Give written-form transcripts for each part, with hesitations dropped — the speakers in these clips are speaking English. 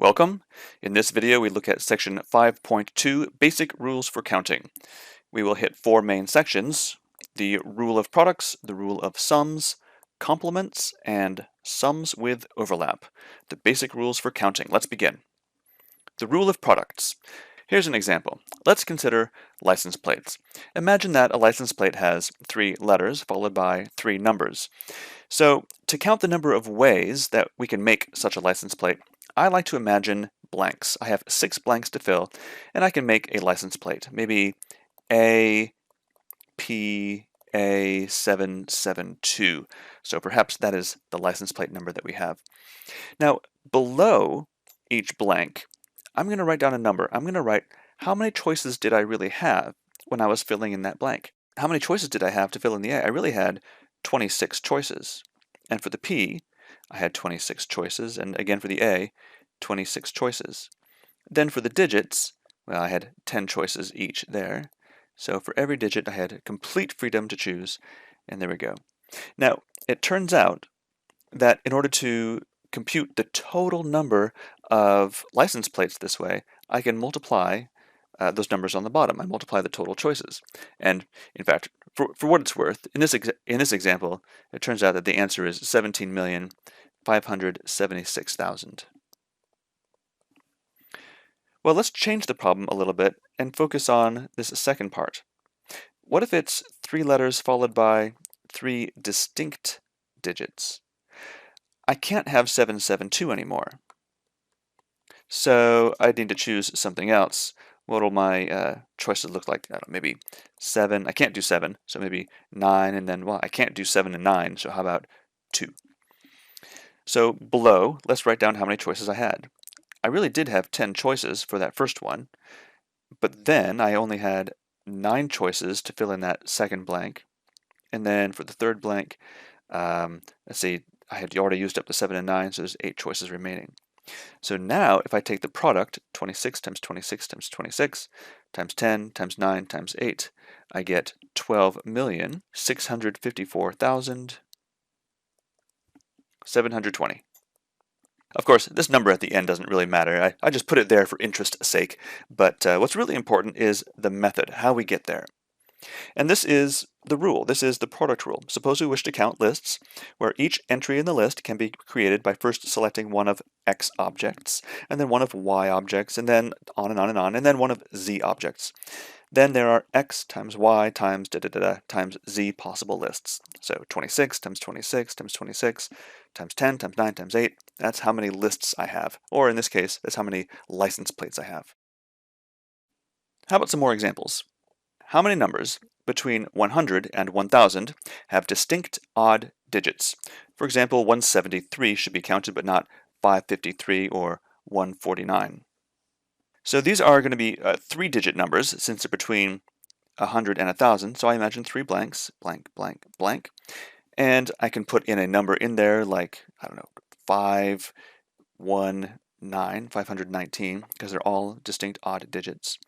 Welcome. In this video, we look at section 5.2, Basic Rules for Counting. We will hit four main sections: the rule of products, the rule of sums, complements, and sums with overlap. The basic rules for counting. Let's begin. The rule of products. Here's an example. Let's consider license plates. Imagine that a license plate has 3 letters followed by 3 numbers. So to count the number of ways that we can make such a license plate, I like to imagine blanks. I have 6 blanks to fill, and I can make a license plate. Maybe A, P, A772. So perhaps that is the license plate number that we have. Now, below each blank, I'm going to write down a number. I'm going to write how many choices did I really have when I was filling in that blank. How many choices did I have to fill in the A? I really had 26 choices. And for the P, I had 26 choices, and again for the A, 26 choices. Then for the digits, well, I had 10 choices each there. So for every digit, I had complete freedom to choose, and there we go. Now, it turns out that in order to compute the total number of license plates this way, I can multiply those numbers on the bottom. I multiply the total choices. And in fact, for what it's worth, in this example, it turns out that the answer is 17,576,000. Well, let's change the problem a little bit and focus on this second part. What if it's 3 letters followed by 3 distinct digits? I can't have 772 anymore. So I need to choose something else. What will my choices look like? I don't know, maybe 7. I can't do 7, so maybe 9, and then, well, I can't do 7 and 9, so how about 2? So below, let's write down how many choices I had. I really did have 10 choices for that first one, but then I only had 9 choices to fill in that second blank. And then for the third blank, let's see, I had already used up the 7 and 9, so there's 8 choices remaining. So now if I take the product, 26 times 26 times 26 times 10 times 9 times 8, I get 12,654,720. Of course, this number at the end doesn't really matter. I just put it there for interest's sake, but what's really important is the method, how we get there. And this is the rule. This is the product rule. Suppose we wish to count lists where each entry in the list can be created by first selecting one of X objects, and then one of Y objects, and then on and on and on, and then one of Z objects. Then there are X times Y times times Z possible lists. So 26 times 26 times 26 times 10 times 9 times 8, that's how many lists I have. Or in this case, that's how many license plates I have. How about some more examples? How many numbers between 100 and 1000 have distinct odd digits? For example, 173 should be counted, but not 553 or 149. So these are going to be 3-digit numbers since they're between 100 and 1000. So I imagine 3 blanks, blank, blank, blank. And I can put in a number in there like, I don't know, 519, because they're all distinct odd digits.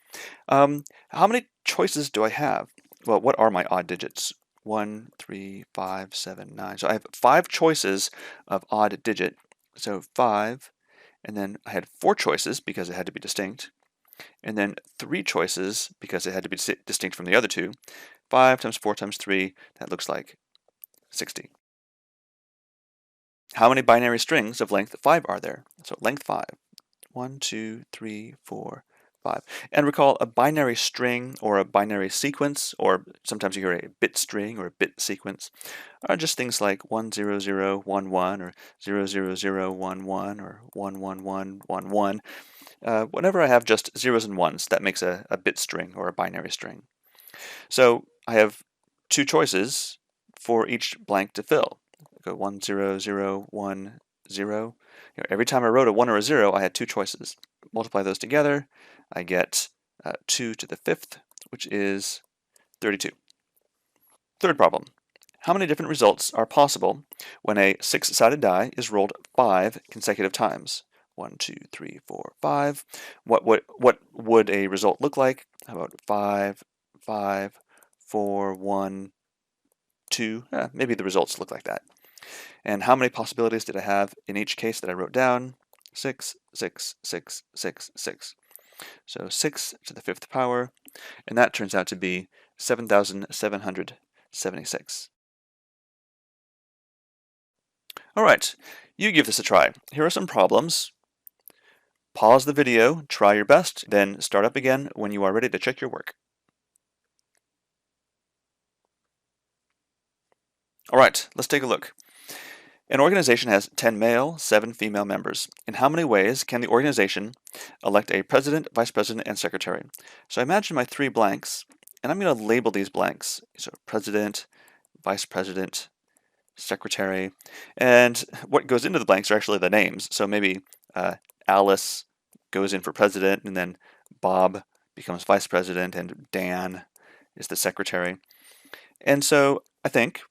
How many choices do I have? Well, what are my odd digits? 1, 3, 5, 7, 9. So I have 5 choices of odd digit. So 5, and then I had 4 choices because it had to be distinct, and then 3 choices because it had to be distinct from the other 2. 5 times 4 times 3, that looks like 60. How many binary strings of length 5 are there? So length 5. 1, 2, 3, 4, 5. And recall, a binary string or a binary sequence, or sometimes you hear a bit string or a bit sequence, are just things like 10011 or 00011 or 11111. Whenever I have just zeros and ones, that makes a bit string or a binary string. So I have 2 choices for each blank to fill. Go 10010. Every time I wrote a 1 or a 0, I had 2 choices. Multiply those together, I get 2 to the 5th, which is 32. Third problem. How many different results are possible when a 6-sided die is rolled 5 consecutive times? 1, 2, 3, 4, 5. What would a result look like? How about 5, 5, 4, 1, 2? Maybe the results look like that. And how many possibilities did I have in each case that I wrote down? 6, 6, 6, 6, 6. So 6 to the 5th power, and that turns out to be 7,776. All right, you give this a try. Here are some problems. Pause the video, try your best, then start up again when you are ready to check your work. All right, let's take a look. An organization has 10 male, 7 female members. In how many ways can the organization elect a president, vice president, and secretary? So I imagine my 3 blanks, and I'm going to label these blanks. So president, vice president, secretary, and what goes into the blanks are actually the names. So maybe Alice goes in for president, and then Bob becomes vice president, and Dan is the secretary. And so I think,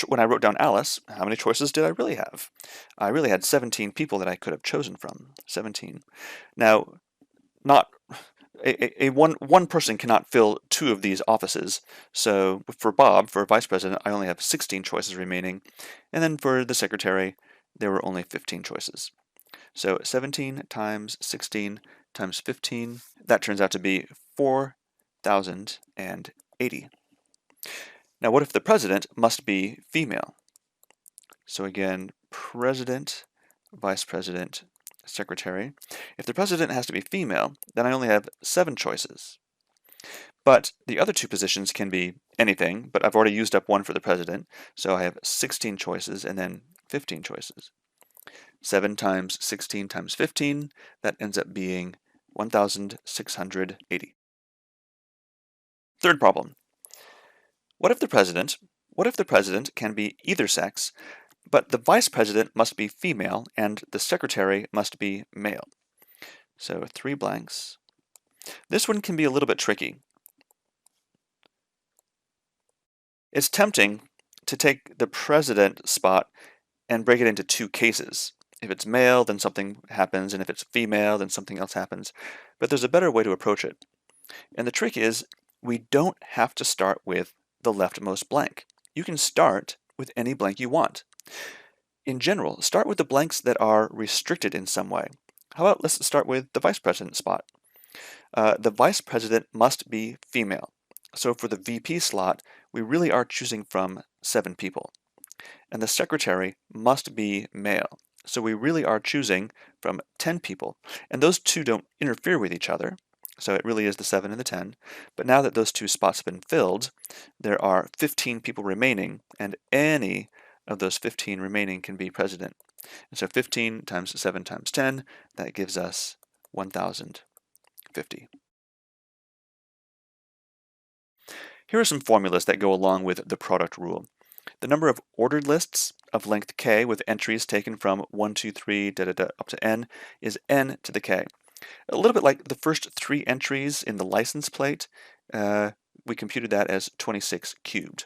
when I wrote down Alice, how many choices did I really have? I really had 17 people that I could have chosen from. 17. Now, not one person cannot fill 2 of these offices. So for Bob, for vice president, I only have 16 choices remaining. And then for the secretary, there were only 15 choices. So 17 times 16 times 15, that turns out to be 4,080. Now what if the president must be female? So again, president, vice president, secretary. If the president has to be female, then I only have 7 choices. But the other 2 positions can be anything, but I've already used up 1 for the president, so I have 16 choices and then 15 choices. 7 times 16 times 15, that ends up being 1,680. Third problem. What if the president can be either sex, but the vice president must be female and the secretary must be male? So 3 blanks. This one can be a little bit tricky. It's tempting to take the president spot and break it into 2 cases. If it's male, then something happens, and if it's female, then something else happens. But there's a better way to approach it. And the trick is, we don't have to start with the leftmost blank. You can start with any blank you want. In general, start with the blanks that are restricted in some way. How about let's start with the vice president spot. The vice president must be female. So for the VP slot, we really are choosing from 7 people. And the secretary must be male. So we really are choosing from 10 people. And those 2 don't interfere with each other. So it really is the 7 and the 10. But now that those 2 spots have been filled, there are 15 people remaining, and any of those 15 remaining can be president. And so 15 times 7 times 10, that gives us 1,050. Here are some formulas that go along with the product rule. The number of ordered lists of length k with entries taken from 1, 2, 3, up to n is n to the k. A little bit like the first 3 entries in the license plate, we computed that as 26 cubed.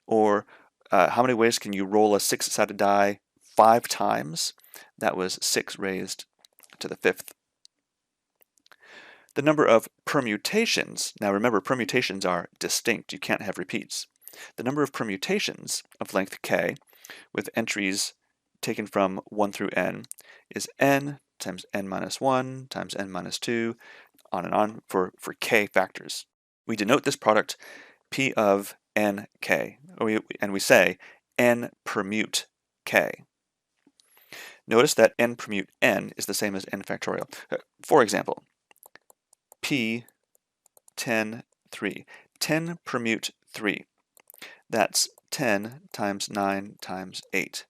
Or how many ways can you roll a 6-sided die 5 times? That was 6 raised to the 5th. The number of permutations, now remember permutations are distinct, you can't have repeats. The number of permutations of length k with entries taken from 1 through n is n times n minus 1 times n minus 2, on and on for k factors. We denote this product P of nk, and we say n permute k. Notice that n permute n is the same as n factorial. For example, P 10, 3. 10 permute 3. That's 10 times 9 times 8.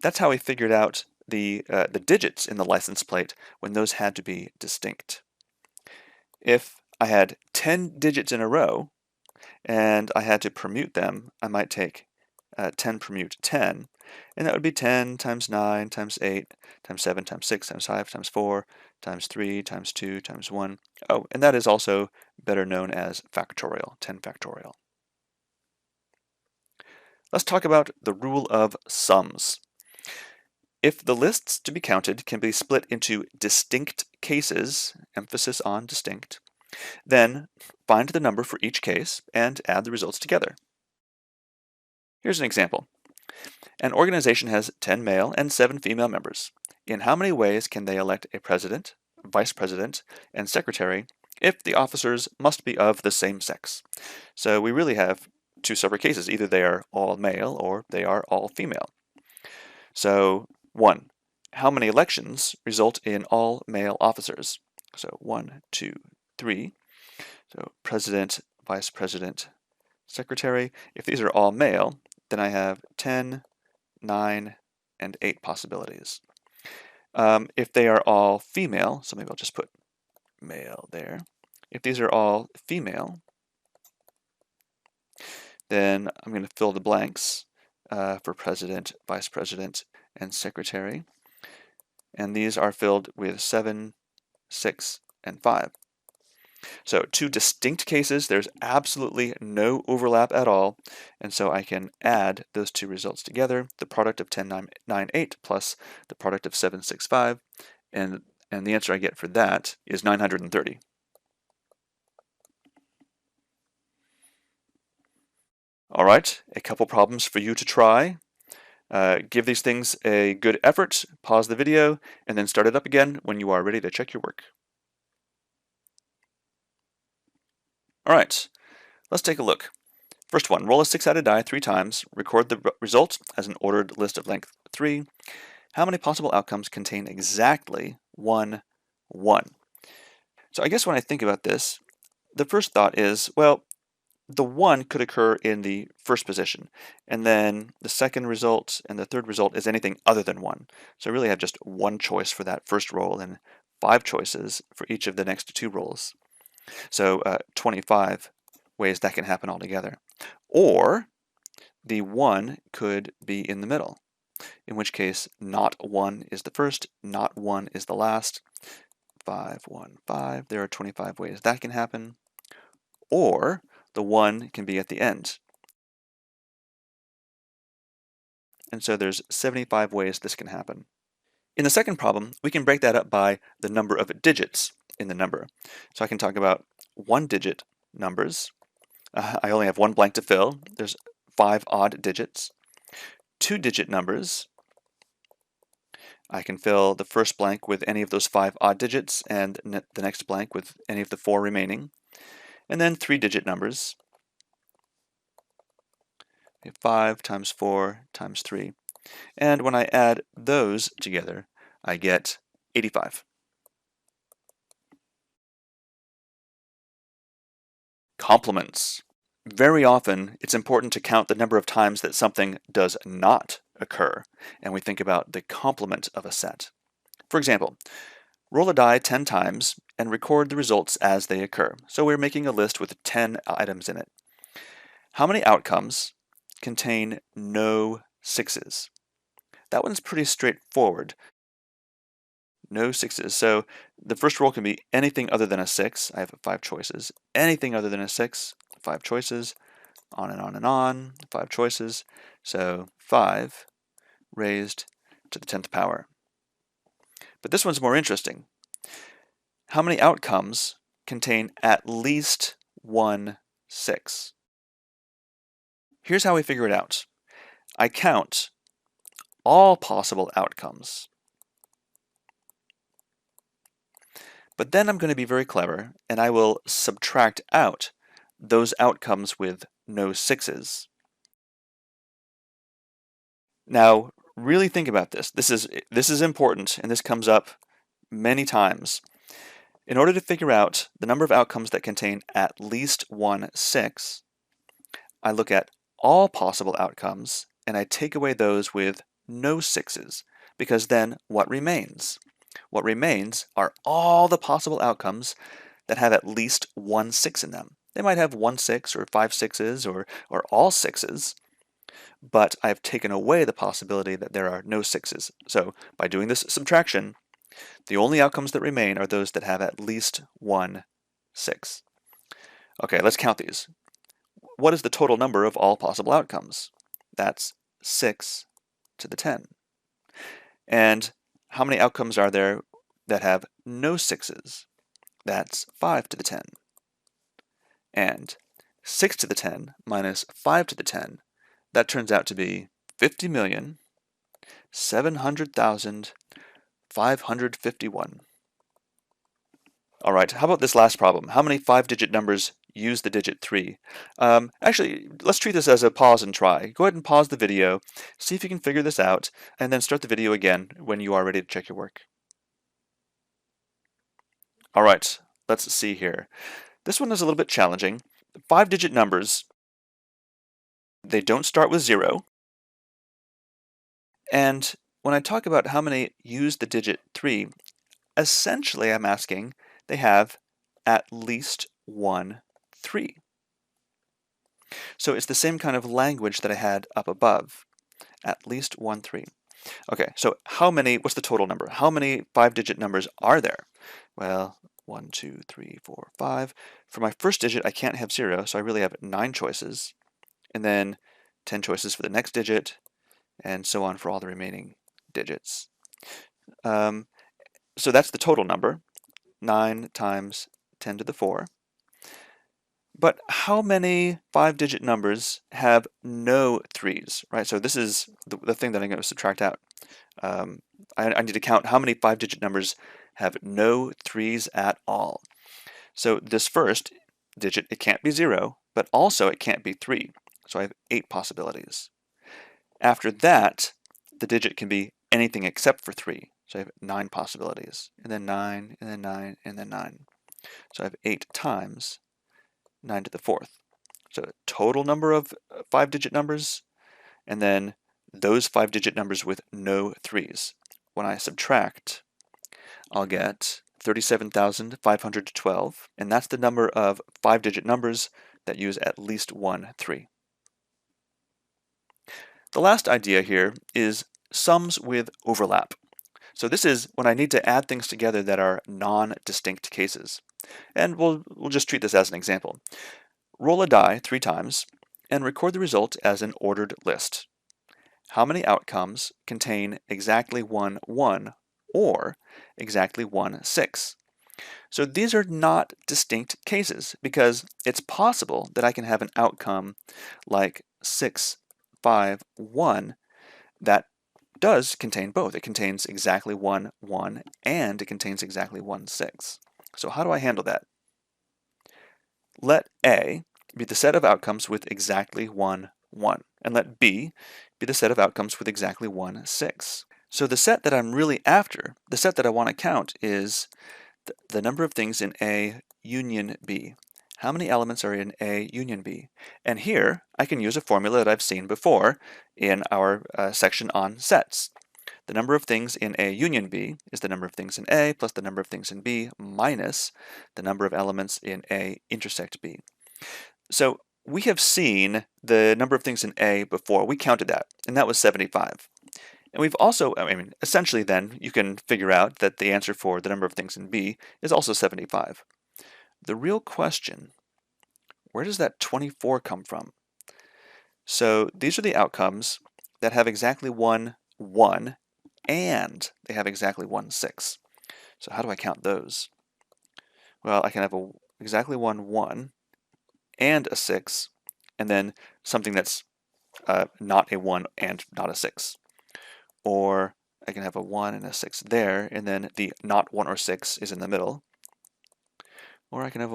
That's how we figured out the digits in the license plate when those had to be distinct. If I had 10 digits in a row and I had to permute them, I might take 10 permute 10, and that would be 10 times 9 times 8 times 7 times 6 times 5 times 4 times 3 times 2 times 1. Oh, and that is also better known as factorial, 10 factorial. Let's talk about the rule of sums. If the lists to be counted can be split into distinct cases, emphasis on distinct, then find the number for each case and add the results together. Here's an example. An organization has 10 male and 7 female members. In how many ways can they elect a president, vice president, and secretary if the officers must be of the same sex? So we really have two separate cases. Either they are all male or they are all female. So 1. How many elections result in all male officers? So 1, 2, 3. So president, vice president, secretary. If these are all male, then I have 10, 9, and 8 possibilities. If they are all female, so maybe I'll just put male there. If these are all female, then I'm going to fill the blanks for president, vice president, and secretary. And these are filled with 7, 6, and 5. So 2 distinct cases, there's absolutely no overlap at all, and so I can add those 2 results together, the product of 10, 9, 8 plus the product of 7, 6, 5, and the answer I get for that is 930. All right, a couple problems for you to try. Give these things a good effort, pause the video, and then start it up again when you are ready to check your work. All right, let's take a look. First one, roll a 6-sided die 3 times, record the result as an ordered list of length 3. How many possible outcomes contain exactly 1, 1? So I guess when I think about this, the first thought is, well, the 1 could occur in the first position, and then the second result and the third result is anything other than 1. So I really have just 1 choice for that first roll and 5 choices for each of the next 2 rolls. So 25 ways that can happen altogether. Or the 1 could be in the middle, in which case not 1 is the first, not 1 is the last. 5, 1, 5. There are 25 ways that can happen. Or the 1 can be at the end. And so there's 75 ways this can happen. In the second problem, we can break that up by the number of digits in the number. So I can talk about 1-digit numbers. I only have 1 blank to fill. There's 5 odd digits. 2-digit numbers. I can fill the first blank with any of those 5 odd digits and the next blank with any of the 4 remaining. And then 3-digit numbers. 5 times 4 times 3. And when I add those together, I get 85. Complements. Very often, it's important to count the number of times that something does not occur, and we think about the complement of a set. For example, roll a die 10 times and record the results as they occur. So we're making a list with 10 items in it. How many outcomes contain no 6s? That one's pretty straightforward. No 6s. So the first roll can be anything other than a 6. I have 5 choices. Anything other than a 6, 5 choices. On and on and on, 5 choices. So 5 raised to the 10th power. But this one's more interesting. How many outcomes contain at least 1 6? Here's how we figure it out. I count all possible outcomes. But then I'm going to be very clever, and I will subtract out those outcomes with no 6s. Now, really think about this. This is important, and this comes up many times. In order to figure out the number of outcomes that contain at least 1 6, I look at all possible outcomes, and I take away those with no 6s, because then what remains? What remains are all the possible outcomes that have at least 1 6 in them. They might have 1 6 or 5 6s or all 6s, but I've taken away the possibility that there are no 6s. So by doing this subtraction, the only outcomes that remain are those that have at least 1 6. Okay, let's count these. What is the total number of all possible outcomes? That's 6 to the 10. And how many outcomes are there that have no 6s? That's 5 to the 10. And 6 to the 10 minus 5 to the 10, that turns out to be 50,700,551. All right, how about this last problem? How many 5-digit numbers use the digit 3? Actually, let's treat this as a pause and try. Go ahead and pause the video, see if you can figure this out, and then start the video again when you are ready to check your work. All right, let's see here. This one is a little bit challenging. 5-digit numbers, they don't start with 0. And when I talk about how many use the digit 3, essentially I'm asking they have at least one 3. So it's the same kind of language that I had up above. At least one 3. Okay, so what's the total number? How many 5-digit numbers are there? Well, 1, 2, 3, 4, 5. For my first digit, I can't have 0, so I really have 9 choices. And then 10 choices for the next digit, and so on for all the remaining digits. So that's the total number, 9 times 10 to the 4. But how many 5-digit numbers have no 3s, right? So this is the thing that I'm going to subtract out. I need to count how many 5-digit numbers have no 3s at all. So this first digit, it can't be 0, but also it can't be 3. So I have 8 possibilities. After that, the digit can be anything except for 3. So I have 9 possibilities, and then 9, and then 9, and then 9. So I have 8 times 9 to the 4th. So total number of 5-digit numbers, and then those 5-digit numbers with no 3s. When I subtract, I'll get 37,512, and that's the number of 5-digit numbers that use at least one 3. The last idea here is sums with overlap. So this is when I need to add things together that are non-distinct cases. And we'll just treat this as an example. Roll a die 3 times and record the result as an ordered list. How many outcomes contain exactly one 1 or exactly one 6? So these are not distinct cases because it's possible that I can have an outcome like 6, 5, 1 that does contain both. It contains exactly one 1 and it contains exactly one 6. So how do I handle that? Let A be the set of outcomes with exactly one 1, and let B be the set of outcomes with exactly one 6. So the set that I'm really after, the set that I want to count, is the number of things in A union B. How many elements are in A union B? And here I can use a formula that I've seen before in our section on sets. The number of things in A union B is the number of things in A plus the number of things in B minus the number of elements in A intersect B. So we have seen the number of things in A before. We counted that, and that was 75. And we've also, essentially then, you can figure out that the answer for the number of things in B is also 75. The real question, where does that 24 come from? So these are the outcomes that have exactly one 1 and they have exactly one 6. So how do I count those? Well, I can have exactly one 1 and a 6, and then something that's not a 1 and not a 6. Or I can have a 1 and a 6 there, and then the not 1 or 6 is in the middle. Or I can have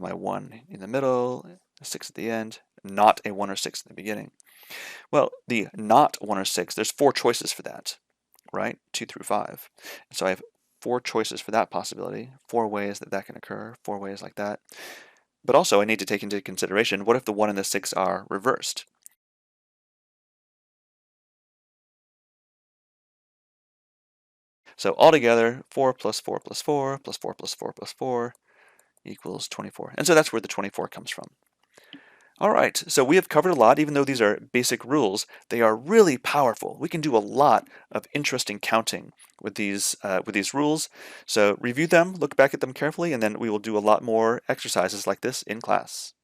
my 1 in the middle, a 6 at the end, not a 1 or 6 at the beginning. Well, the not 1 or 6, there's 4 choices for that, right? 2 through 5. So I have 4 choices for that possibility, 4 ways that that can occur, 4 ways like that. But also I need to take into consideration, what if the 1 and the 6 are reversed? So altogether, 4 plus 4 plus 4 plus 4 plus 4 plus 4 equals 24. And so that's where the 24 comes from. All right, so we have covered a lot. Even though these are basic rules, they are really powerful. We can do a lot of interesting counting with these rules. So review them, look back at them carefully, and then we will do a lot more exercises like this in class.